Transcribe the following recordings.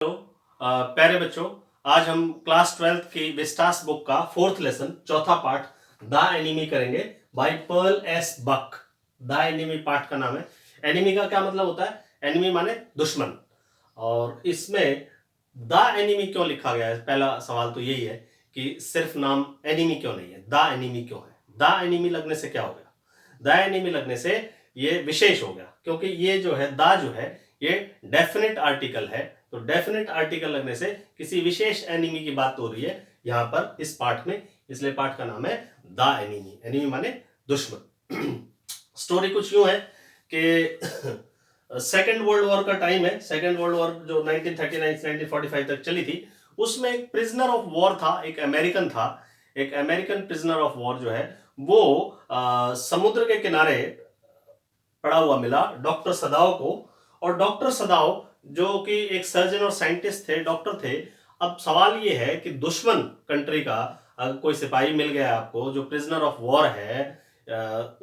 Hello प्यारे बच्चों। आज हम क्लास 12th की विस्टास बुक का 4th लेसन चौथा पार्ट द एनिमी करेंगे by Pearl S Buck. The enemy part का नाम है। एनिमी का क्या मतलब होता है? एनिमी माने दुश्मन। और इसमें द एनिमी क्यों लिखा गया है? पहला सवाल तो यही है कि सिर्फ नाम एनिमी क्यों नहीं है, द एनिमी क्यों है? द एनिमी लगने से क्या हो गया? द एनिमी लगने से ये विशेष हो गया, क्योंकि ये जो है द जो है ये डेफिनेट आर्टिकल है। तो डेफिनेट आर्टिकल लगने से किसी विशेष एनिमी की बात हो रही है यहां पर इस पार्ट में, इसलिए पार्ट का नाम है द एनिमी। एनिमी माने दुश्मन। स्टोरी कुछ यूं है कि सेकेंड वर्ल्ड वॉर का टाइम है। सेकेंड वर्ल्ड वॉर जो 1939 से 1945 तक चली थी, उसमें एक प्रिजनर ऑफ वॉर था, एक अमेरिकन था। एक अमेरिकन प्रिजनर ऑफ वॉर जो है वो समुद्र के किनारे पड़ा हुआ मिला डॉक्टर सदाव को। और डॉक्टर सदाव जो कि एक सर्जन और साइंटिस्ट थे, डॉक्टर थे। अब सवाल ये है कि दुश्मन कंट्री का अगर कोई सिपाही मिल गया आपको जो प्रिजनर ऑफ वॉर है,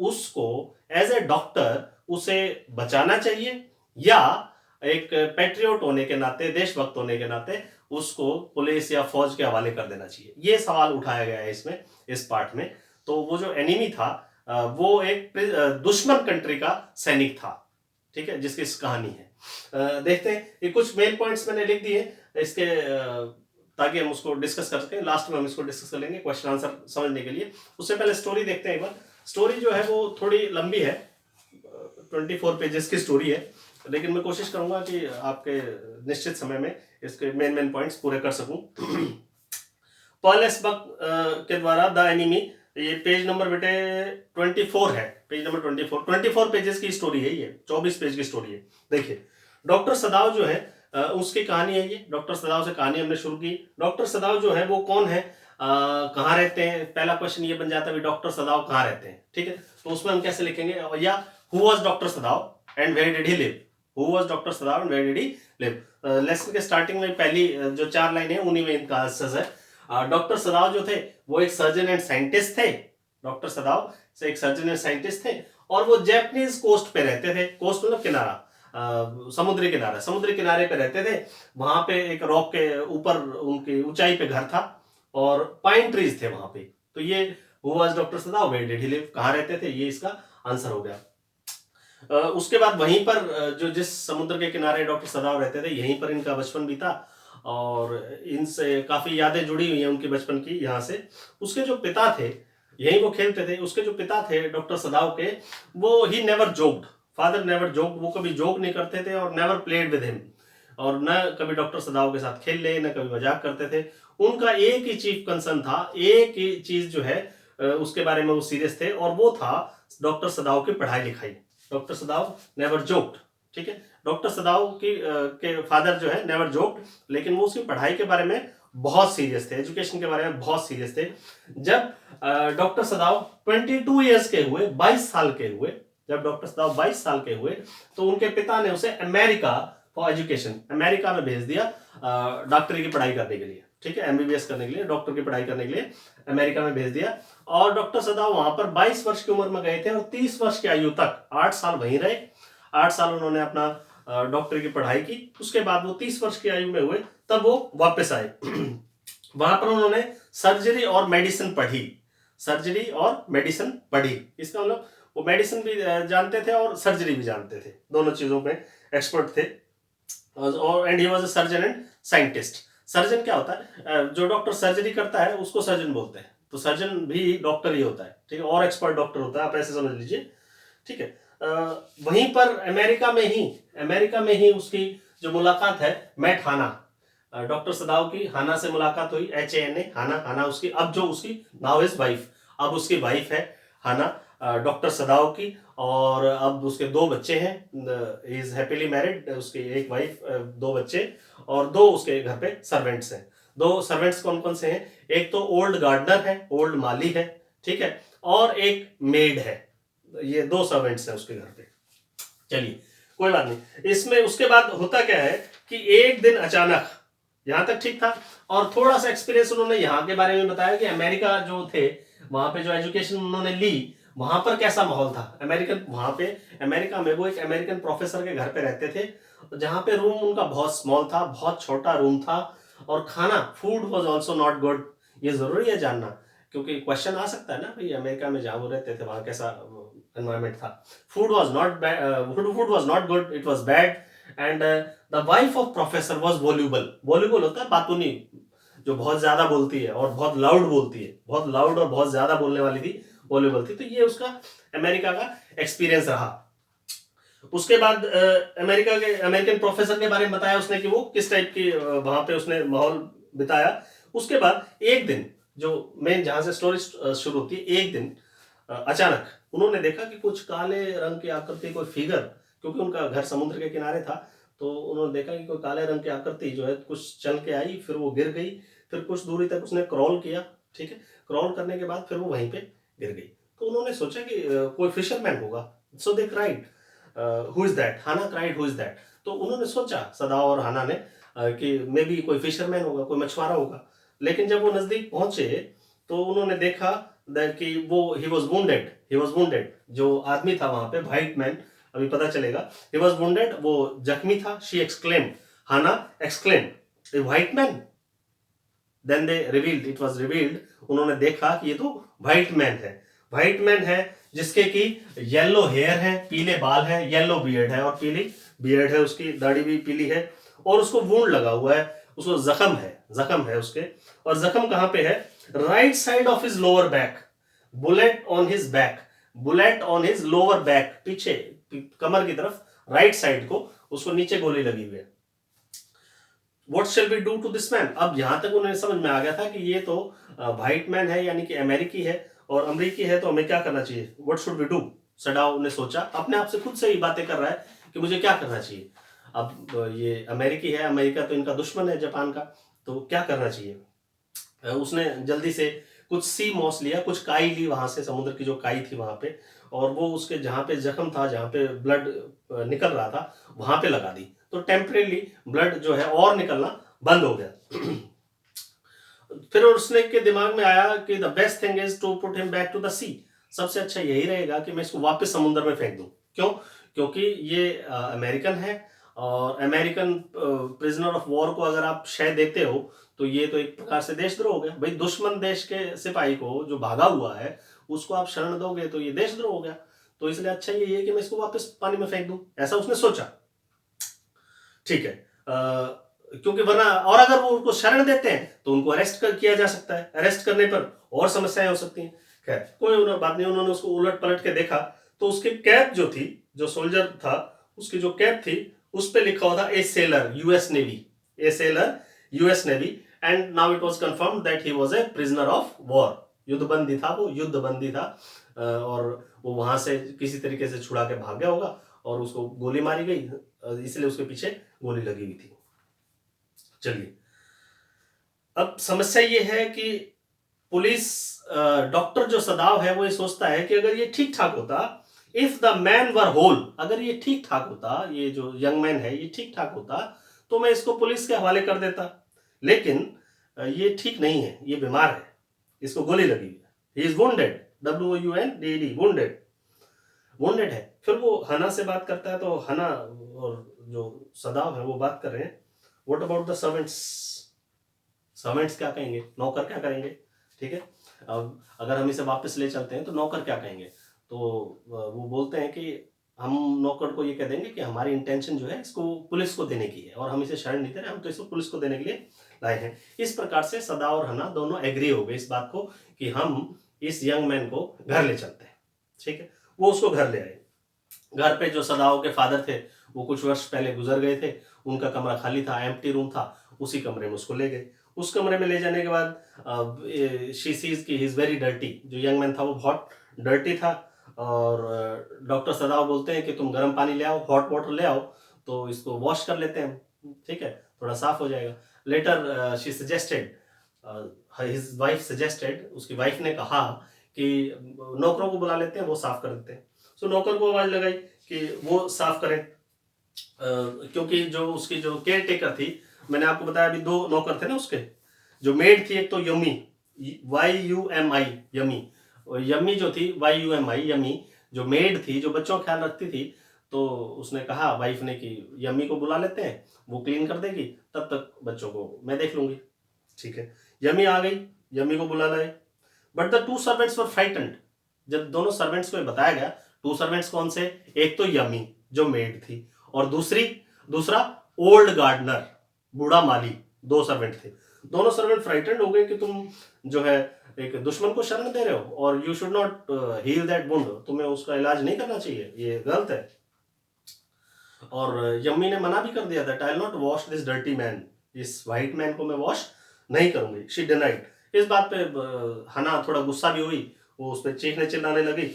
उसको एज ए डॉक्टर उसे बचाना चाहिए या एक पैट्रियोट होने के नाते, देशभक्त होने के नाते उसको पुलिस या फौज के हवाले कर देना चाहिए? ये सवाल उठाया गया है इसमें, इस पार्ट में। तो वो जो एनिमी था वो एक दुश्मन कंट्री का सैनिक था, ठीक है, जिसकी कहानी है। देखते हैं, ये कुछ मेन पॉइंट्स मैंने लिख दिए इसके, ताकि हम उसको डिस्कस कर सकें। लास्ट में हम इसको डिस्कस कर लेंगे क्वेश्चन आंसर समझने के लिए। उससे पहले स्टोरी देखते हैं एक बार। स्टोरी जो है वो थोड़ी लंबी है, 24 पेजेस की स्टोरी है, लेकिन मैं कोशिश करूंगा कि आपके निश्चित समय में इसके मेन पॉइंट्स पूरे कर सकूं। पॉल एस बक के द्वारा द एनिमी, ये पेज नंबर बेटे 24 है। पेज नंबर 24 पेजेस की स्टोरी है, ये 24 पेज की स्टोरी है। देखिए, डॉक्टर सदाव जो है उसकी कहानी है ये। डॉक्टर सदाव से कहानी हमने शुरू की। डॉक्टर सदाव जो है वो कौन है, कहाँ रहते हैं? पहला क्वेश्चन ये बन जाता है, डॉक्टर सदाव कहाँ रहते हैं, ठीक है। तो उसमें हम कैसे लिखेंगे, या who was doctor Sadao and where did he live? Who was doctor Sadao and where did he live? Lesson के स्टार्टिंग में पहली जो 4 लाइन है उन्हीं में इनका आंसर है। डॉक्टर सदाव जो थे वो एक सर्जन एंड साइंटिस्ट थे। डॉक्टर सदाव से एक सर्जन एंड साइंटिस्ट थे और वो जापानीज कोस्ट पे रहते थे। कोस्ट मतलब किनारा, समुद्री किनारा, समुद्री किनारे पे रहते थे। वहां पे एक रॉक के ऊपर उनकी ऊंचाई पे घर था और पाइन ट्रीज थे वहां पे। तो ये who was doctor Sadao, where did he live, कहाँ रहते थे, ये इसका आंसर हो गया। उसके बाद वहीं पर जो जिस समुद्र के किनारे डॉक्टर सदाव रहते थे यहीं पर इनका बचपन बीता और इनसे काफी यादें जुड़ी हुई हैं उनकी बचपन की यहाँ से। उसके जो पिता थे, यहीं वो खेलते थे, उसके जो पिता थे डॉक्टर सदाव के, वो he never joked, father never joked, वो कभी जोक नहीं करते थे और नेवर प्लेड विद हिम, और न कभी डॉक्टर सदाव के साथ खेल ले, न कभी मजाक करते थे। उनका एक ही चीफ कंसर्न था, एक ही चीज जो है उसके बारे में वो सीरियस थे, और वो था डॉक्टर सदाव की पढ़ाई लिखाई। डॉक्टर सदाव नेवर जोक्ड, ठीक है। डॉक्टर सदाव की के फादर जो है नेवर जोक्ड, लेकिन वो उसकी पढ़ाई के बारे में बहुत सीरियस थे, एजुकेशन के बारे में बहुत सीरियस थे। जब डॉक्टर सदाव 22 ईयर्स के हुए, 22 साल के हुए, जब डॉक्टर सदाव 22 साल के हुए तो उनके पिता ने उसे अमेरिका फॉर एजुकेशन, अमेरिका में भेज दिया डॉक्टरी की पढ़ाई करने के लिए, ठीक है, एमबीबीएस करने के लिए, डॉक्टर की पढ़ाई करने के लिए अमेरिका में भेज दिया। और डॉक्टर सदाव वहां पर 22 वर्ष की उम्र में गए थे और 30 वर्ष की आयु तक 8 साल वहीं रहे। 8 साल उन्होंने अपना डॉक्टरी की पढ़ाई की। उसके बाद वो 30 वर्ष की आयु में हुए, तब वो वापस आए। वहां पर उन्होंने सर्जरी और मेडिसिन पढ़ी, सर्जरी और मेडिसिन पढ़ी। इसका मतलब वो मेडिसिन भी जानते थे और सर्जरी भी जानते थे, दोनों चीजों में एक्सपर्ट थे। और and he was a surgeon and scientist. Surgeon क्या होता है? जो डॉक्टर सर्जरी करता है उसको सर्जन बोलते हैं। तो सर्जन भी डॉक्टर ही होता है, ठीक है, और एक्सपर्ट डॉक्टर होता है, आप ऐसे समझ लीजिए, ठीक है। वहीं पर अमेरिका में ही उसकी जो मुलाकात है मैट हाना, डॉक्टर सदाव की हाना से मुलाकात हुई, HANA, हाना, हाना उसकी, अब जो उसकी नाउ इज वाइफ, अब उसकी वाइफ है हाना डॉक्टर सदाव की। और अब उसके 2 बच्चे हैं, इज हैप्पीली मैरिड, उसकी एक वाइफ, 2 बच्चे, और 2 उसके घर पे सर्वेंट्स हैं। 2 सर्वेंट्स कौन कौन से हैं? एक तो ओल्ड गार्डनर है, ओल्ड माली है, ठीक है, और एक मेड है। ये 2 सर्वेंट्स हैं उसके घर पे। चलिए कोई बात नहीं। इसमें उसके बाद होता क्या है कि एक दिन अचानक, यहां तक ठीक था, और थोड़ा सा एक्सपीरियंस उन्होंने यहाँ के बारे में बताया कि अमेरिका जो थे वहां पे जो एजुकेशन उन्होंने ली वहां पर कैसा माहौल था। अमेरिकन, वहां पे अमेरिका में वो एक अमेरिकन प्रोफेसर के घर पे रहते थे जहाँ पे रूम उनका बहुत स्मॉल था, बहुत छोटा रूम था, और खाना food was also not good. ये जरूरी है जानना, क्योंकि क्वेश्चन आ सकता है ना भाई, अमेरिका में जहाँ वो रहते थे वहाँ कैसा एनवायरमेंट था। Food was not food was not good, it was bad. And the wife of professor was voluble. Voluble होता है बातूनी, जो बहुत ज्यादा बोलती है और बहुत लाउड बोलती है, बहुत लाउड और बहुत ज्यादा बोलने वाली थी, वॉल्यूबल थी। तो ये उसका अमेरिका का एक्सपीरियंस रहा। उसके बाद अमेरिका के अमेरिकन प्रोफेसर के बारे में बताया उसने कि वो किस टाइप की वहां पे उसने माहौल बिताया। उसके बाद एक दिन, जो मेन जहां से स्टोरी शुरू होती है, एक दिन अचानक उन्होंने देखा कि कुछ काले रंग की आकृति, कोई फिगर, क्योंकि उनका घर समुद्र के किनारे था, तो उन्होंने देखा कि कोई काले रंग की आकृति जो है कुछ चल के आई, फिर वो गिर गई, फिर कुछ दूरी तक उसने क्रॉल किया, ठीक है, क्रॉल करने के बाद फिर वो वहीं पे गिर गई। तो उन्होंने सोचा कि कोई फिशरमैन होगा, so they cried who is that, Hana cried who is that. तो उन्होंने सोचा, सदाओ और हाना ने, कि मे बी कोई फिशरमैन होगा, कोई मछुआरा होगा। लेकिन जब वो नजदीक पहुंचे तो उन्होंने देखा कि वो ही वॉज वुंडेड। जो आदमी था वहां पे, व्हाइट मैन, अभी पता चलेगा, ही वॉज वुंडेड, वो जख्मी था। She exclaimed, Hana exclaimed, a white man. Then they revealed, it was revealed, उन्होंने देखा कि ये तो व्हाइट मैन है। व्हाइट मैन है जिसके की येलो हेयर है, पीले बाल है, येलो बियर्ड है, और पीली बियर्ड है, उसकी दाढ़ी भी पीली है, और उसको वूंड लगा हुआ है, उसको जख्म है उसके। और जख्म कहां पे है? Right side of his lower back, bullet on his back, bullet on his lower back, पीछे कमर की तरफ, राइट साइड को उसको नीचे गोली लगी हुई है। What shall we do to this man? अब यहां तक उन्हें समझ में आ गया था कि ये तो व्हाइट मैन है, यानी कि अमेरिकी है, और अमेरिकी है तो हमें क्या करना चाहिए? What should we do? Sadao ने सोचा, अपने आप से खुद से ही बातें कर रहा है कि मुझे क्या करना चाहिए। अब ये अमेरिकी है, अमेरिका तो इनका दुश्मन है जापान का, तो क्या करना चाहिए? उसने जल्दी से कुछ सी मॉस लिया, कुछ काई ली वहां से, समुद्र की जो काई थी वहां पे, और वो उसके जहां पे जख्म था, जहां पे ब्लड निकल रहा था, वहां पे लगा दी। तो टेम्परेली ब्लड जो है और निकलना बंद हो गया। फिर उसने के दिमाग में आया कि the best thing is to put him back to the sea. सबसे अच्छा यही रहेगा कि मैं इसको वापस समुद्र में फेंक दूं। क्यों? क्योंकि ये अमेरिकन है, और अमेरिकन प्रिजनर ऑफ वॉर को अगर आप शय देते हो तो ये तो एक प्रकार से देशद्रोह हो गया भाई। दुश्मन देश के सिपाही को जो भागा हुआ है उसको आप शरण दोगे तो ये देशद्रोह हो गया। तो इसलिए अच्छा ये है कि मैं इसको वापस पानी में फेंक दूं, ऐसा उसने सोचा। ठीक है, क्योंकि वरना, और अगर वो उनको शरण देते हैं तो उनको अरेस्ट किया जा सकता है, अरेस्ट करने पर और समस्याएं हो सकती हैं। खैर कोई बात नहीं, उन्होंने उसको उलट पलट के देखा तो उसकी कैप जो थी, जो सोल्जर था उसकी जो कैप थी, उस पर लिखा हुआ था a sailor US navy, a sailor US navy. And now it was confirmed that he was a prisoner of war. युद्धबंदी था वो, युद्धबंदी था, और वो वहां से किसी तरीके से छुड़ा के भाग गया होगा, और उसको गोली मारी गई, इसलिए उसके पीछे गोली लगी हुई थी। चलिए, अब समस्या ये है कि पुलिस, डॉक्टर जो सदाव है वो ये सोचता है कि अगर ये ठीक ठाक होता, if the man were whole, अगर ये ठीक ठाक होता, ये जो यंग मैन है ये ठीक ठाक होता, तो मैं इसको पुलिस के हवाले कर देता। लेकिन ये ठीक नहीं है, ये बीमार है, इसको गोली लगी है, he is wounded, WOUNDED, wounded, wounded है। फिर वो हना से बात करता है, तो हना और जो सदाव है वो बात कर रहे हैं, what about the servants, servants क्या कहेंगे, नौकर क्या करेंगे? ठीक है, अब अगर हम इसे वापस ले चलते हैं तो नौकर क्या कहेंगे? तो वो बोलते हैं कि हम नौकर को ये कह देंगे कि हमारी इंटेंशन जो है इसको पुलिस को देने की है, और हम इसे शरण नहीं दे रहे, हम तो इसको पुलिस को देने के लिए लाए हैं। इस प्रकार से सदा और हना दोनों एग्री हो गए इस बात को कि हम इस यंग मैन को घर ले चलते हैं। ठीक है, वो उसको घर ले आए। घर पे जो सदाओं के फादर थे वो कुछ वर्ष पहले गुजर गए थे, उनका कमरा खाली था, एम्प्टी रूम था, उसी कमरे में उसको ले गए। उस कमरे में ले जाने के बाद शी सीज की ही इज वेरी डर्टी, जो यंग मैन था वो बहुत डर्टी था, और डॉक्टर सदाव बोलते हैं कि तुम गर्म पानी ले आओ, हॉट वाटर ले आओ, तो इसको वॉश कर लेते हैं, ठीक है, थोड़ा साफ हो जाएगा। Later she suggested, his wife suggested, उसकी वाइफ ने कहा कि नौकरों को बुला लेते हैं, वो साफ कर देते हैं। सो नौकर को आवाज लगाई कि वो साफ करें, क्योंकि जो उसकी जो केयर टेकर थी, मैंने आपको बताया अभी दो नौकर थे ना उसके, जो मेड थी एक तो यमी, YUMI, यमी, और यमी जो थी YUMI, यमी जो मेड थी, जो बच्चों का ख्याल रखती थी, तो उसने कहा वाइफ ने कि यम्मी को बुला लेते हैं, वो क्लीन कर देगी, तब तक बच्चों को मैं देख लूंगी। ठीक है, यम्मी आ गई, यम्मी को बुला लाए, but the two servants were frightened. जब दोनों सर्वेंट्स को बताया गया, टू सर्वेंट्स कौन से, एक तो यम्मी जो मेड थी, और दूसरा ओल्ड गार्डनर, बूढ़ा माली, दो सर्वेंट थे। दोनों सर्वेंट फ्राइटन्ड हो गए कि तुम जो है एक दुश्मन को शरण दे रहे हो, और you should not heal that wound, तुम्हें उसका इलाज नहीं करना चाहिए, ये गलत है। और यम्मी ने मना भी कर दिया that I will not wash this dirty man, इस वाइट मैन को मैं वॉश नहीं करूंगी। She denied. इस बात पे हना थोड़ा गुस्सा भी हुई, वो उस पर चीखने चिल्लाने लगी।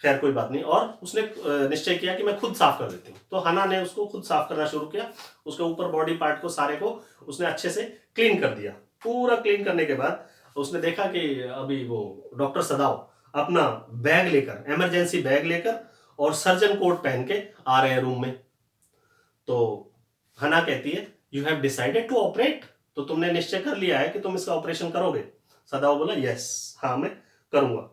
खैर कोई बात नहीं, और उसने निश्चय किया कि मैं खुद साफ कर देती हूँ। तो हना ने उसको खुद साफ करना शुरू किया, उसके ऊपर बॉडी पार्ट को सारे को उसने अच्छे से क्लीन कर दिया। पूरा क्लीन करने के बाद उसने देखा कि अभी वो डॉक्टर सदाव अपना बैग लेकर, इमरजेंसी बैग लेकर और सर्जन कोट पहन के आ रहे हैं रूम में। तो हना कहती है you have decided to operate, तो तुमने निश्चय कर लिया है कि तुम इसका ऑपरेशन करोगे। सदाव बोला यस, हाँ मैं करूंगा।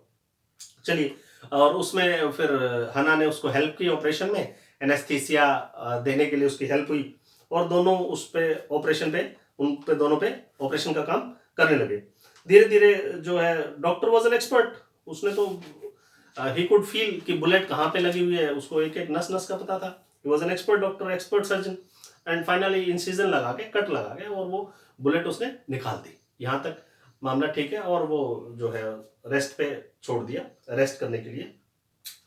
चलिए, और उसमें फिर हना ने उसको हेल्प की ऑपरेशन में, एनेस्थीसिया देने के लिए उसकी हेल्प हुई, और दोनों उस पे ऑपरेशन पे, उन पे दोनों पे ऑपरेशन का काम करने लगे। धीरे धीरे जो है डॉक्टर वॉज एन एक्सपर्ट, उसने तो ही कुड फील कि बुलेट कहाँ पे लगी हुई है, उसको एक एक नस नस का पता था। He was an expert doctor, expert surgeon, and finally incision लगा के, कट लगा के, और वो बुलेट उसने निकाल दी। यहाँ तक मामला ठीक है, और वो जो है रेस्ट पे छोड़ दिया, रेस्ट करने के लिए।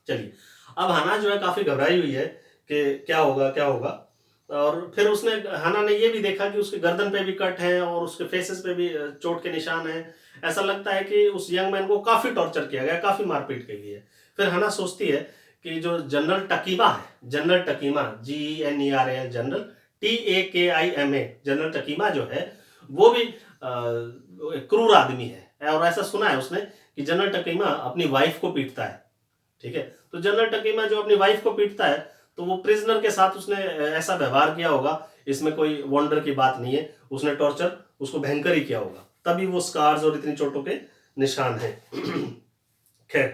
चलिए, अब हना जो है काफी घबराई हुई है कि क्या होगा क्या होगा। और फिर उसने, हना ने ये भी देखा कि उसके गर्दन पे भी कट है और उसके फेसेस पे भी चोट के निशान हैं। ऐसा लगता है कि उस यंग मैन को काफी टॉर्चर किया गया, काफी मारपीट की गई है। फिर हना सोचती है कि जो जनरल टकीमा है, general Takima, GENERAL, general TAKIMA, general Takima जो है वो भी क्रूर आदमी है। और ऐसा सुना है उसने कि जनरल टकीमा अपनी वाइफ को पीटता है। ठीक है, तो जनरल टकीमा जो अपनी वाइफ को पीटता है, तो वो प्रिजनर के साथ उसने ऐसा व्यवहार किया होगा, इसमें कोई वंडर की बात नहीं है, उसने टॉर्चर उसको भयंकर ही किया होगा, तभी वो स्कार्स और इतनी चोटों के निशान हैं। खैर,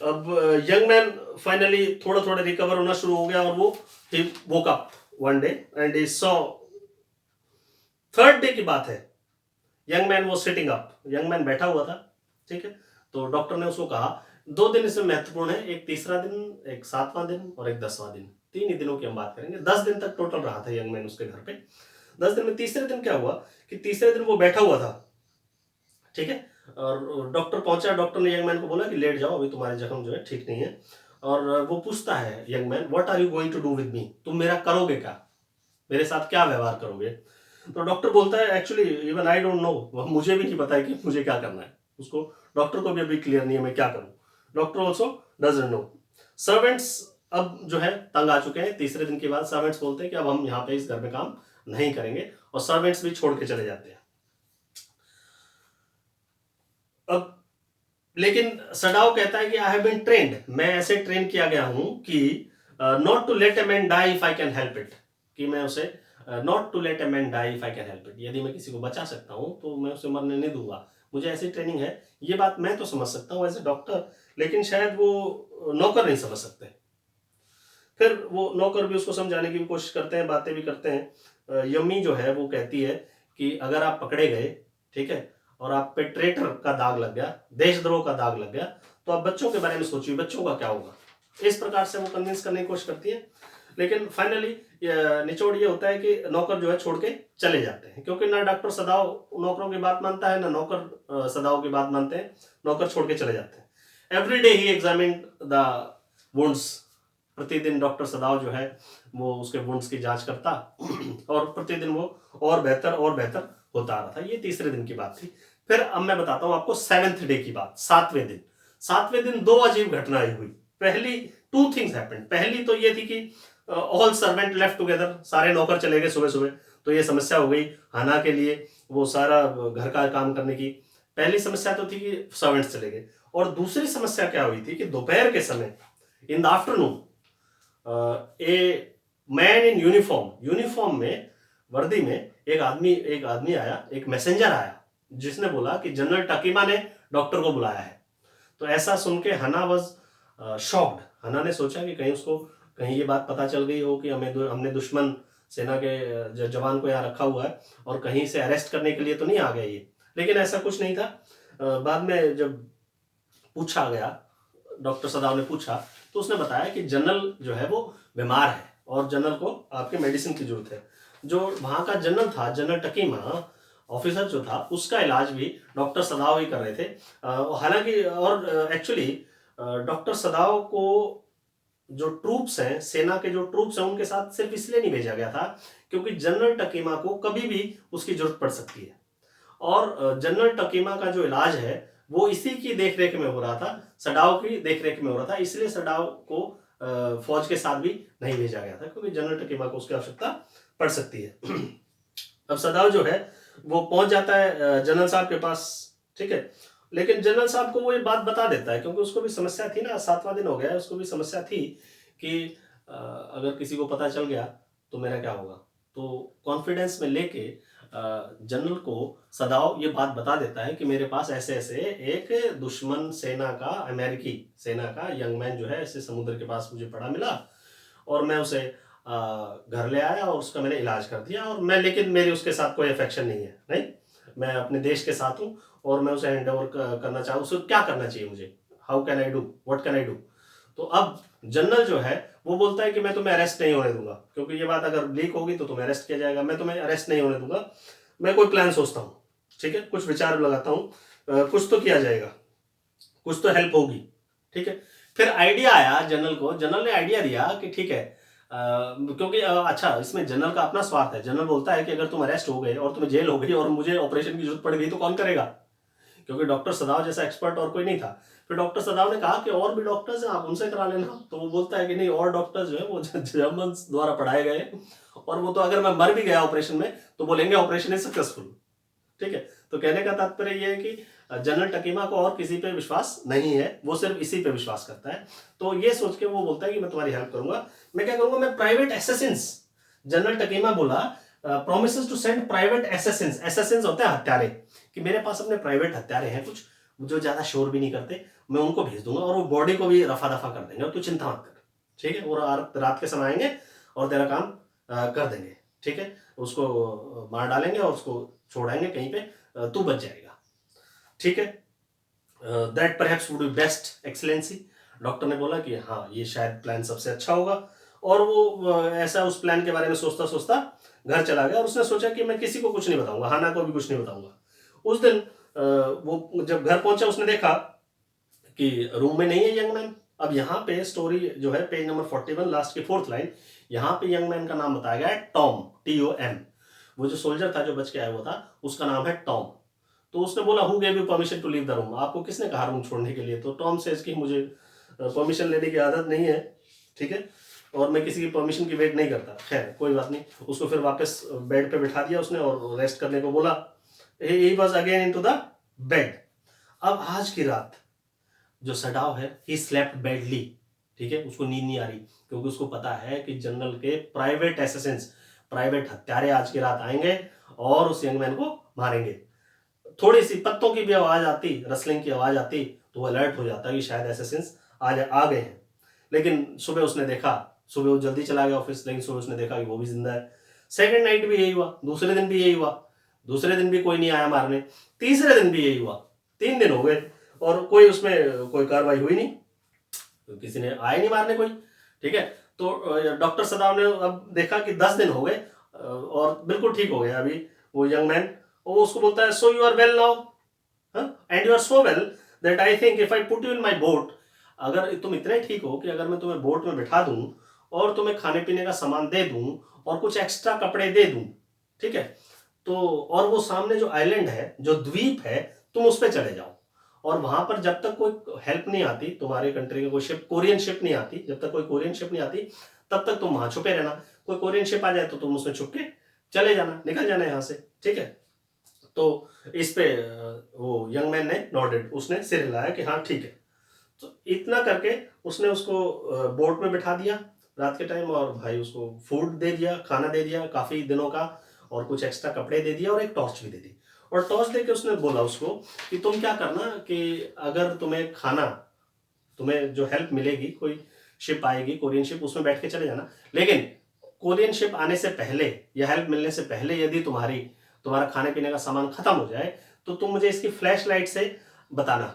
अब यंग मैन फाइनली थोड़ा थोड़ा रिकवर होना शुरू हो गया, और वो he woke up one day and he saw, third day की बात है, यंग मैन वो सिटिंग अप, यंग मैन बैठा हुआ था। ठीक है, तो डॉक्टर ने उसको कहा, 2 दिन इसमें महत्वपूर्ण है, एक तीसरा दिन, एक 7वां दिन, और एक 10वां दिन, 3 ही दिनों की हम बात करेंगे। 10 दिन तक टोटल रहा था यंग मैन उसके घर पे। 10 दिन में तीसरे दिन क्या हुआ कि तीसरे दिन वो बैठा हुआ था। ठीक है, और डॉक्टर पहुंचा, डॉक्टर ने यंग मैन को बोला कि लेट जाओ, अभी तुम्हारे जख्म जो है ठीक नहीं है। और वो पूछता है young man, what are you going to do with me, तुम मेरा करोगे क्या, मेरे साथ क्या व्यवहार करोगे। तो डॉक्टर बोलता है actually even I don't know, मुझे भी नहीं पता है कि मुझे क्या करना है। उसको, डॉक्टर को भी अभी क्लियर नहीं है मैं क्या करूं। Doctor also doesn't know. Servants अब जो है तंग आ चुके हैं। तीसरे दिन के बाद सर्वेंट्स बोलते हैं कि अब हम यहाँ पे इस घर में काम नहीं करेंगे, और सर्वेंट्स भी छोड़ के चले जाते हैं। अब लेकिन सडाव कहता है कि आई हैव बीन ट्रेन्ड, मैं ऐसे ट्रेन किया गया हूं कि not to let a man die if I can help it, कि मैं उसे not to let a man die if I can help it, यदि मैं किसी को बचा सकता हूं तो मैं उसे मरने नहीं दूंगा, मुझे ऐसी ट्रेनिंग है। ये बात मैं तो समझ सकता हूँ एज ए डॉक्टर, लेकिन शायद वो नौकर नहीं समझ सकते। फिर वो नौकर भी उसको समझाने की भी कोशिश करते हैं, बातें भी करते हैं। यम्मी जो है वो कहती है कि अगर आप पकड़े गए, ठीक है, और आप पे ट्रेटर का दाग लग गया, देशद्रोह का दाग लग गया, तो आप बच्चों के बारे में सोचिए, बच्चों का क्या होगा। इस प्रकार से वो कन्विंस करने की कोशिश करती है। लेकिन फाइनली निचोड़ ये होता है कि नौकर जो है छोड़ के चले जाते हैं, क्योंकि ना डॉक्टर सदाव नौकरों की बात मानता है, ना नौकर सदाव की बात मानते हैं। नौकर छोड़ के चले जाते हैं। Every day he examined the wounds, प्रतिदिन डॉक्टर सदाव जो है वो उसके वुंड्स की जांच करता, और प्रतिदिन वो और बेहतर होता आ रहा था। ये तीसरे दिन की बात थी। फिर अब मैं बताता हूं आपको 7th डे की बात, 7वें दिन। 7वें दिन 2 अजीब घटनाएं हुई। पहली, 2 थिंग्स हैपेंड। पहली तो ये थी कि ऑल सर्वेंट लेफ्ट टुगेदर, सारे नौकर चले गए सुबह सुबह। तो ये समस्या हो गई हना के लिए, वो सारा घर का काम करने की। पहली समस्या तो थी कि सर्वेंट्स चले गए। और दूसरी समस्या क्या हुई थी कि दोपहर के समय, in the afternoon, a man in uniform में, वर्दी में एक आदमी आया, एक मैसेंजर आया, जिसने बोला कि जनरल टकीमा ने डॉक्टर को बुलाया है। तो ऐसा सुन के हना वॉज शॉक्ड। हना ने सोचा कि कहीं उसको कहीं ये बात पता चल गई हो कि हमने दुश्मन सेना के जवान को यहाँ रखा हुआ है और कहीं से अरेस्ट करने के लिए तो नहीं आ गया ये। लेकिन ऐसा कुछ नहीं था। बाद में जब पूछा गया, डॉक्टर सदाव ने पूछा, तो उसने बताया कि जनरल जो है वो बीमार है और जनरल को आपके मेडिसिन की जरूरत है। जो वहाँ का जनरल था, जनरल टकीमा ऑफिसर जो था, उसका इलाज भी डॉक्टर सदाव ही कर रहे थे। हालांकि और एक्चुअली डॉक्टर सदाव को जो ट्रूप्स हैं, सेना के जो ट्रूप्स हैं, उनके साथ सिर्फ इसलिए नहीं भेजा गया था क्योंकि जनरल टकीमा को कभी भी उसकी जरूरत पड़ सकती है। और जनरल टकीमा का जो इलाज है वो इसी की देखरेख में हो रहा था, सडाव की देखरेख में हो रहा था, इसलिए सडाव को फौज के साथ भी नहीं भेजा गया था क्योंकि जनरल टकीमा को उसकी आवश्यकता पड़ सकती है। अब सदाव जो है वो पहुंच जाता है जनरल साहब के पास, ठीक है। लेकिन जनरल साहब को वो ये बात बता देता है क्योंकि उसको भी समस्या थी ना, 7वां दिन हो गया है, उसको भी समस्या थी कि अगर किसी को पता चल गया तो मेरा क्या होगा। तो कॉन्फिडेंस में लेके जनरल को सदाव ये बात बता देता है कि मेरे पास ऐसे ऐसे एक दुश्मन सेना का, अमेरिकी सेना का यंग मैन जो है ऐसे समुद्र के पास मुझे पड़ा मिला और मैं उसे घर ले आया और उसका मैंने इलाज कर दिया। और मैं, लेकिन मेरी उसके साथ कोई अफेक्शन नहीं है, नहीं, मैं अपने देश के साथ हूँ और मैं उसे हैंड ओवर करना चाहूँ। उसे क्या करना चाहिए मुझे, how can I do, what can I do. तो अब जनरल जो है वो बोलता है कि मैं तुम्हें अरेस्ट नहीं होने दूंगा क्योंकि ये बात अगर लीक होगी तो तुम्हें अरेस्ट किया जाएगा, मैं तुम्हें अरेस्ट नहीं होने दूंगा। मैं कोई प्लान सोचता हूँ, ठीक है, कुछ विचार लगाता हूँ, कुछ तो किया जाएगा, कुछ तो हेल्प होगी, ठीक है। फिर आइडिया आया जनरल को, जनरल ने आइडिया दिया कि ठीक है, क्योंकि अच्छा, इसमें जनरल का अपना स्वार्थ है। जनरल बोलता है कि अगर तुम अरेस्ट हो गए और तुम्हें जेल हो गई और मुझे ऑपरेशन की जरूरत पड़ गई तो कौन करेगा, क्योंकि डॉक्टर सदाव जैसा एक्सपर्ट और कोई नहीं था। फिर डॉक्टर सदाव ने कहा कि और भी डॉक्टर्स हैं, आप उनसे करा लेना। तो वो बोलता है कि नहीं, और डॉक्टर्स जो है वो जर्मन द्वारा पढ़ाए गए और वो तो अगर मैं मर भी गया ऑपरेशन में तो बोलेंगे ऑपरेशन इज सक्सेसफुल, ठीक है। तो कहने का तात्पर्य यह है कि जनरल टकीमा को और किसी पे विश्वास नहीं है, वो सिर्फ इसी पे विश्वास करता है। तो ये सोच के वो बोलता है कि मैं तुम्हारी हेल्प करूंगा। मैं क्या करूंगा, मैं प्राइवेट एसेसिन्स, जनरल टकीमा बोला, promises to send private Assassin's, Assassin's होते हैं हत्यारे, कि मेरे पास अपने प्राइवेट हत्यारे हैं कुछ जो ज्यादा शोर भी नहीं करते, मैं उनको भेज दूंगा और वो बॉडी को भी रफा दफा कर देंगे और तू चिंता मत कर, ठीक है। वो रात के समय आएंगे और तेरा काम कर देंगे, ठीक है। उसको मार डालेंगे और उसको छोड़ाएंगे कहीं पे, तू बच जाएगा, ठीक है। That perhaps would be best excellency. Doctor ने बोला कि हाँ, ये शायद प्लान सबसे अच्छा होगा। और वो ऐसा उस प्लान के बारे में सोचता सोचता घर चला गया और उसने सोचा कि मैं किसी को कुछ नहीं बताऊंगा, हाना को भी कुछ नहीं बताऊंगा। उस दिन वो जब घर पहुंचा उसने देखा कि रूम में नहीं है यंग मैन। अब यहाँ पे स्टोरी जो है, पेज नंबर 41 लास्ट की 4th लाइन, यहाँ पे यंग मैन का नाम बताया गया है टॉम, TOM। वो जो सोल्जर था जो बच के आया हुआ था उसका नाम है टॉम। तो उसने बोला who gave you permission to leave the room, आपको किसने कहा रूम छोड़ने के लिए। तो टॉम से इसकी मुझे परमिशन लेने की आदत नहीं है, ठीक है, और मैं किसी की परमिशन की वेट नहीं करता। खैर कोई बात नहीं, उसको फिर वापस बेड पे बिठा दिया उसने और रेस्ट करने को बोला। He was again into the bed. अब आज की रात जो सडाव है, ही स्लेप्ट बैडली, ठीक है, उसको नींद नहीं आ रही क्योंकि उसको पता है कि जनरल के प्राइवेट एसेसिन्स, प्राइवेट हत्यारे आज की रात आएंगे और उस यंग मैन को मारेंगे। थोड़ी सी पत्तों की भी आवाज आती, रसलिंग की आवाज आती तो वो अलर्ट हो जाता कि शायद एसेसिन्स आज आ गए हैं। लेकिन सुबह उसने देखा, सुबह वो जल्दी चला गया ऑफिस, लेकिन सुबह उसने देखा कि वो भी जिंदा है। सेकंड नाइट भी यही हुआ, दूसरे दिन भी यही हुआ, दूसरे दिन भी कोई नहीं आया मारने, तीसरे दिन भी यही हुआ। 3 दिन हो गए और कोई उसमें कोई कार्रवाई हुई नहीं, तो किसी ने आए नहीं मारने कोई, ठीक है। तो डॉक्टर सदाव ने अब देखा कि 10 दिन हो गए और बिल्कुल ठीक हो गया अभी वो यंग मैन। और उसको बोलता है so you are well now and you are so well that I think if I put you in my boat, अगर तुम इतने ठीक हो कि अगर मैं तुम्हें बोट में बिठा दूं और तुम्हें खाने पीने का सामान दे दूं और कुछ एक्स्ट्रा कपड़े दे दूं, ठीक है, तो और वो सामने जो आइलैंड है, जो द्वीप है, तुम उस पर चले जाओ और वहां पर जब तक कोई हेल्प नहीं आती, तुम्हारे कंट्री की कोई शिप, कोरियन शिप नहीं आती, जब तक कोई कोरियन शिप नहीं आती तब तक तुम वहां छुपे रहना। कोई कोरियन शिप आ जाए तो तुम उसमें छुप के चले जाना, निकल जाना यहां से, ठीक है। तो इस पे वो यंग मैन ने नॉडेड, उसने सिर हिलाया कि हाँ ठीक है। तो इतना करके उसने उसको बोट में बिठा दिया रात के टाइम और भाई उसको फूड दे दिया, खाना दे दिया काफी दिनों का और कुछ एक्स्ट्रा कपड़े दे दिया और एक टॉर्च भी दे दी। और टॉर्च देके उसने बोला उसको कि तुम क्या करना कि अगर तुम्हें खाना, तुम्हें जो हेल्प मिलेगी, कोई शिप आएगी, कोरियन शिप, उसमें बैठ के चले जाना। लेकिन कोरियन शिप आने से पहले या हेल्प मिलने से पहले यदि तुम्हारा खाने पीने का सामान खत्म हो जाए तो तुम मुझे इसकी फ्लैश लाइट से बताना,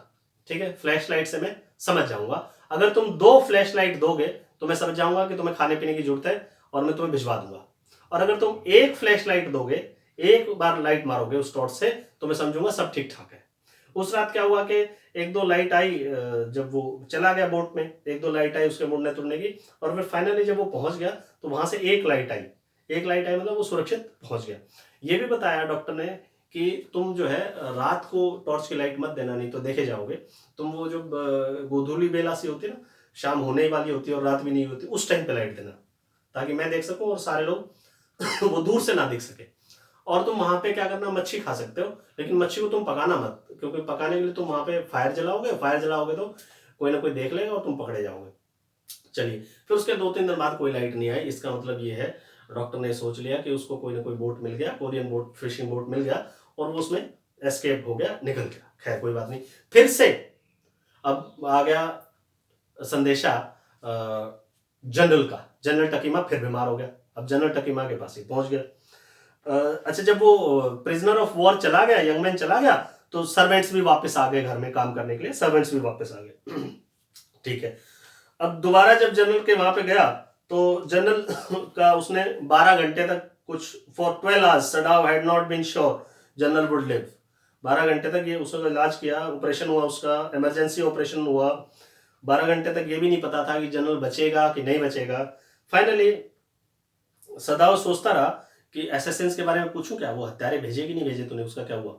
ठीक है? फ्लैश लाइट से मैं समझ जाऊंगा। अगर तुम 2 फ्लैश लाइट दोगे तो मैं समझ जाऊंगा कि तुम्हें खाने पीने की जरूरत है और मैं तुम्हें भिजवा दूंगा। और अगर तुम 1 फ्लैश लाइट दोगे, एक बार लाइट मारोगे उस टॉर्च से, तो मैं समझूंगा सब ठीक ठाक है। उस रात क्या हुआ कि 1-2 लाइट आई, जब वो चला गया बोट में 1-2 लाइट आई उसके मुड़ने तुड़ने की, और फिर फाइनली जब वो पहुंच गया तो वहां से एक लाइट आई। एक लाइट आई मतलब वो सुरक्षित पहुंच गया। ये भी बताया डॉक्टर ने कि तुम जो है रात को टॉर्च की लाइट मत देना, नहीं तो देखे जाओगे। तुम वो जो गोधूली बेला सी होती है ना, शाम होने ही वाली होती है और रात भी नहीं होती, उस टाइम पे लाइट देना, ताकि मैं देख सकूं और सारे लोग वो दूर से ना देख सके। और तुम वहां पे क्या करना, मच्छी खा सकते हो, लेकिन मच्छी को तुम पकाना मत, क्योंकि पकाने के लिए तुम वहां पे फायर जलाओगे तो कोई ना कोई देख लेगा और तुम पकड़े जाओगे। चलिए, फिर उसके 2-3 दिन बाद कोई लाइट नहीं आई। इसका मतलब ये है डॉक्टर ने सोच लिया कि उसको कोई ना कोई बोट मिल गया, कोरियन बोट, फिशिंग बोट मिल गया, और वो उसमें एस्केप हो गया, निकल गया। खैर कोई बात नहीं। फिर से अब आ गया संदेशा जनरल टकीमा फिर बीमार हो गया। अब जनरल टकीमा के पास ही पहुंच गया। अच्छा, जब वो प्रिजनर ऑफ वॉर चला गया, यंग मैन चला गया, तो सर्वेंट्स भी वापस आ गए घर में काम करने के लिए, सर्वेंट्स भी वापस आ गए। ठीक है। अब दोबारा जब जनरल के वहां पे गया तो जनरल का उसने 12 घंटे तक कुछ for 12 hours Sadao had not been sure general would live. 12 घंटे तक ये उसका इलाज किया, ऑपरेशन हुआ, उसका इमरजेंसी ऑपरेशन हुआ। 12 घंटे तक ये भी नहीं पता था कि जनरल बचेगा कि नहीं बचेगा। फाइनली सदाव सोचता रहा कि एसेसिन्स के बारे में पूछूं क्या, वो हत्यारे भेजे कि नहीं भेजे तूने, उसका क्या हुआ,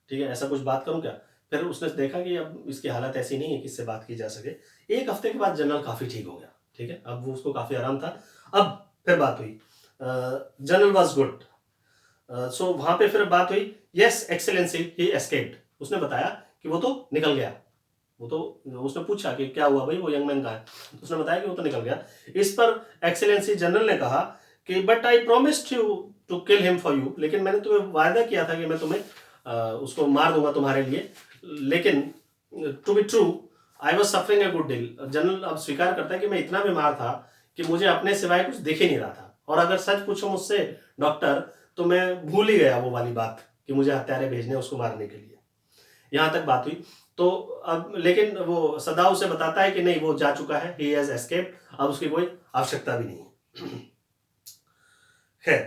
ठीक है, ऐसा कुछ बात करूं क्या। फिर उसने देखा कि अब इसकी हालत ऐसी नहीं है कि इससे बात की जा सके। 1 हफ्ते के बाद जनरल काफी ठीक हो गया, ठीक है, अब वो उसको काफी आराम था। अब फिर बात हुई, जनरल वॉज गुड, सो वहां पे फिर बात हुई, यस एक्सेलेंसी ही एस्केप्ड। उसने बताया कि वो तो निकल गया, वो तो, उसने पूछा कि क्या हुआ भाई, वो यंग मैन कहाँ है, उसने बताया कि वो तो निकल गया। इस पर एक्सेलेंसी जनरल ने कहा कि but I promised you to kill him for you, लेकिन मैंने तुम्हें वायदा किया था कि मैं तुम्हें उसको मार दूंगा तुम्हारे लिए, लेकिन to be true I was suffering a good deal. General अब स्वीकार करता है कि मैं इतना बीमार था कि मुझे अपने सिवाय कुछ दिख ही नहीं रहा था, और अगर सच पूछो मुझसे डॉक्टर, तो मैं भूल ही गया वो वाली बात कि मुझे हत्यारे भेजने उसको मारने के लिए। यहां तक बात हुई। तो अब लेकिन वो सदा उसे बताता है कि नहीं, वो जा चुका है, ही हैज एस्केप्ड, अब उसकी कोई आवश्यकता भी नहीं है।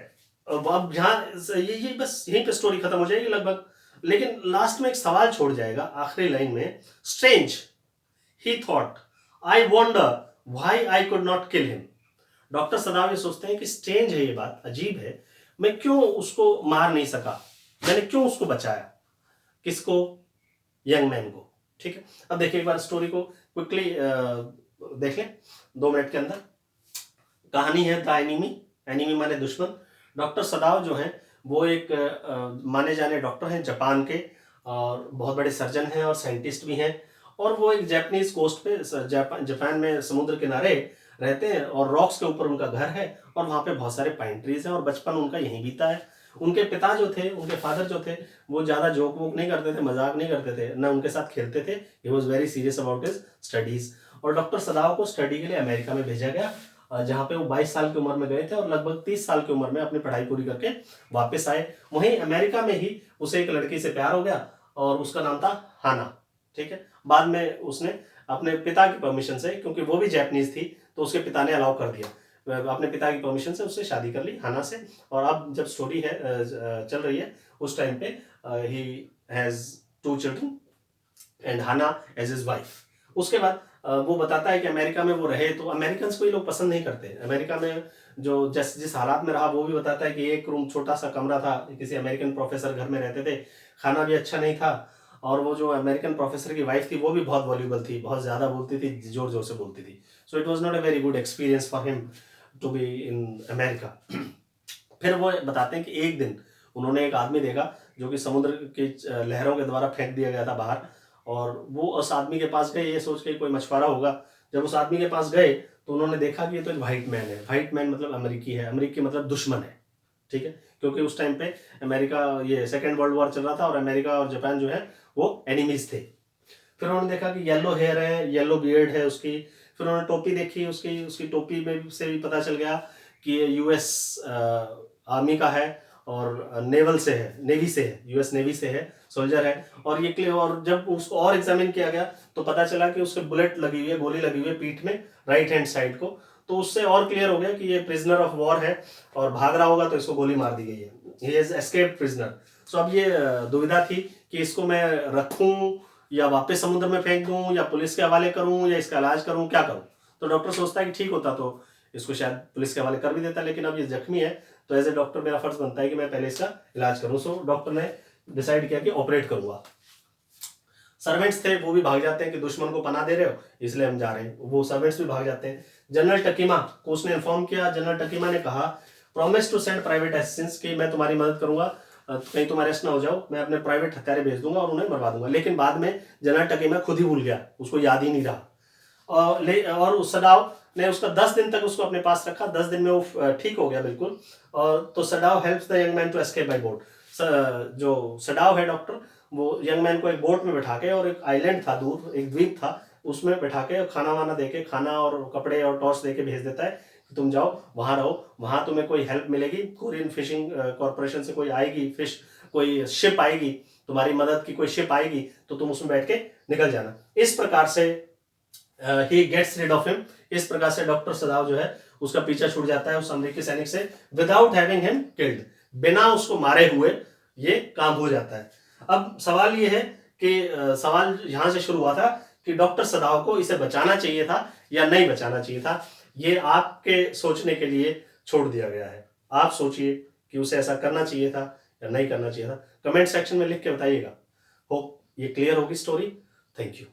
अब यहाँ ये बस यहीं पे स्टोरी खत्म हो जाएगी लगभग। लेकिन लास्ट में एक सवाल छोड़ जाएगा आखिरी लाइन में, strange he thought, I wonder why I could not kill him. Doctor सदाव ये सोचते हैं कि स्ट्रेंज है, ये बात अजीब है, मैं क्यों उसको मार नहीं सका, मैंने क्यों उसको बचाया। किसको? यंग मैन को। ठीक है, अब देखिए एक बार स्टोरी को क्विकली देख लें 2 मिनट के अंदर। कहानी है द एनिमी, एनिमी माने दुश्मन। डॉक्टर सदाव जो हैं वो एक माने जाने डॉक्टर हैं जापान के, और बहुत बड़े सर्जन हैं और साइंटिस्ट भी हैं, और वो एक जापानीज कोस्ट पे, जापान में समुद्र किनारे रहते हैं, और रॉक्स के ऊपर उनका घर है, और वहाँ पे बहुत सारे पाइन ट्रीज हैं, और बचपन उनका यहीं बीता है। उनके पिता जो थे, उनके फादर जो थे, वो ज़्यादा जोक वोक नहीं करते थे, मजाक नहीं करते थे, ना उनके साथ खेलते थे। He was very serious about his studies. और डॉक्टर सदाव को स्टडी के लिए अमेरिका में भेजा गया, जहाँ पे वो 22 साल की उम्र में गए थे, और लगभग 30 साल की उम्र में अपनी पढ़ाई पूरी करके वापस आए। वहीं अमेरिका में ही उसे एक लड़की से प्यार हो गया, और उसका नाम था हाना। ठीक है, बाद में उसने अपने पिता की परमिशन से, क्योंकि वो भी जैपनीज थी, तो उसके पिता ने अलाउ कर दिया, अपने पिता की परमिशन से उससे शादी कर ली हाना से। और अब जब स्टोरी है चल रही है, उस टाइम पे he has 2 children and Hana as his wife. उसके बाद वो बताता है कि अमेरिका में वो रहे तो अमेरिकन को ये लोग पसंद नहीं करते। अमेरिका में जो जिस हालात में रहा वो भी बताता है कि एक रूम, छोटा सा कमरा था, किसी अमेरिकन प्रोफेसर घर में रहते थे, खाना भी अच्छा नहीं था, और वो जो अमेरिकन प्रोफेसर की वाइफ थी वो भी बहुत वॉल्यूबल थी, बहुत ज़्यादा बोलती थी, जोर जोर से बोलती थी। So it was not a very good experience for him to be in America. फिर वो बताते हैं कि एक दिन उन्होंने एक आदमी देखा जो कि समुद्र की लहरों के द्वारा फेंक दिया गया था बाहर, और वो उस आदमी के पास गए ये सोच के कोई मछुआरा होगा। जब उस आदमी के पास गए तो उन्होंने देखा कि ये तो एक व्हाइट मैन है। व्हाइट मैन मतलब अमेरिकी है, अमेरिकी मतलब दुश्मन है। ठीक है, क्योंकि उस टाइम पे अमेरिका, ये 2nd वर्ल्ड वॉर चल रहा था, और अमेरिका और जापान जो है वो एनिमीज थे। फिर उन्होंने देखा कि येलो हेयर है, येलो बियर्ड है उसकी, फिर उन्होंने टोपी देखी, उसकी टोपी में से भी पता चल गया कि ये यूएस आर्मी का है और नेवल से है, नेवी से है, यूएस नेवी से है, सोल्जर है। और ये क्लियर, और जब उसको और एग्जामिन किया गया तो पता चला कि उसके बुलेट लगी हुई है, गोली लगी हुई है पीठ में, राइट हैंड साइड को। तो उससे और क्लियर हो गया कि ये प्रिजनर ऑफ वॉर है और भाग रहा होगा तो इसको गोली मार दी गई है। He is escaped prisoner. So अब ये दुविधा थी कि इसको मैं रखूं या वापस समुद्र में फेंक दूं या पुलिस के हवाले करूं या इसका इलाज करूं, क्या करूं। तो डॉक्टर सोचता है कि ठीक होता तो इसको शायद पुलिस के हवाले कर भी देता, लेकिन अब ये जख्मी है तो एज ए डॉक्टर मेरा फर्ज बनता है कि मैं पहले इसका इलाज करूं। सो डॉक्टर ने डिसाइड किया कि ऑपरेट करूंगा। सर्वेंट्स थे वो भी भाग जाते हैं कि दुश्मन को पनाह दे रहे हो इसलिए हम जा रहे हैं, वो सर्वेंट्स भी भाग जाते हैं। जनरल टकीमा को उसने इन्फॉर्म किया। जनरल टकीमा ने कहा promise to send private assistance, कि मैं तुम्हारी मदद करूंगा, कहीं तुम अरेस्ट ना हो जाओ, मैं अपने प्राइवेट हत्यारे भेज दूंगा और उन्हें मरवा दूंगा। लेकिन बाद में जनरल टकीमा खुद ही भूल गया, उसको याद ही नहीं रहा। और उस सडाव ने उसका 10 दिन तक उसको अपने पास रखा। 10 दिन में वो ठीक हो गया बिल्कुल। और तो Sadao helps the young man to escape by boat. जो सडाव है डॉक्टर, वो यंग मैन को एक बोट में बैठा के, और एक आइलैंड था दूर, एक द्वीप था, उसमें बैठा के खाना वाना देके, खाना और कपड़े और टॉर्च देके भेज देता है कि तुम जाओ वहां रहो, वहां तुम्हें कोई हेल्प मिलेगी, कोरियन फिशिंग कॉर्पोरेशन से कोई आएगी, फिश कोई शिप आएगी, तुम्हारी मदद की कोई शिप आएगी, तो तुम उसमें बैठ के निकल जाना। इस प्रकार से he gets rid of him. इस प्रकार से डॉक्टर सदाव जो है उसका पीछा छूट जाता है उस अमेरिकी सैनिक से, विदाउट हैविंग हिम किल्ड, बिना उसको मारे हुए ये काम हो जाता है। अब सवाल ये है कि सवाल यहां से शुरू हुआ था कि डॉक्टर सदाव को इसे बचाना चाहिए था या नहीं बचाना चाहिए था। ये आपके सोचने के लिए छोड़ दिया गया है। आप सोचिए कि उसे ऐसा करना चाहिए था या नहीं करना चाहिए था। कमेंट सेक्शन में लिख के बताइएगा। होप ये क्लियर होगी स्टोरी। Thank you.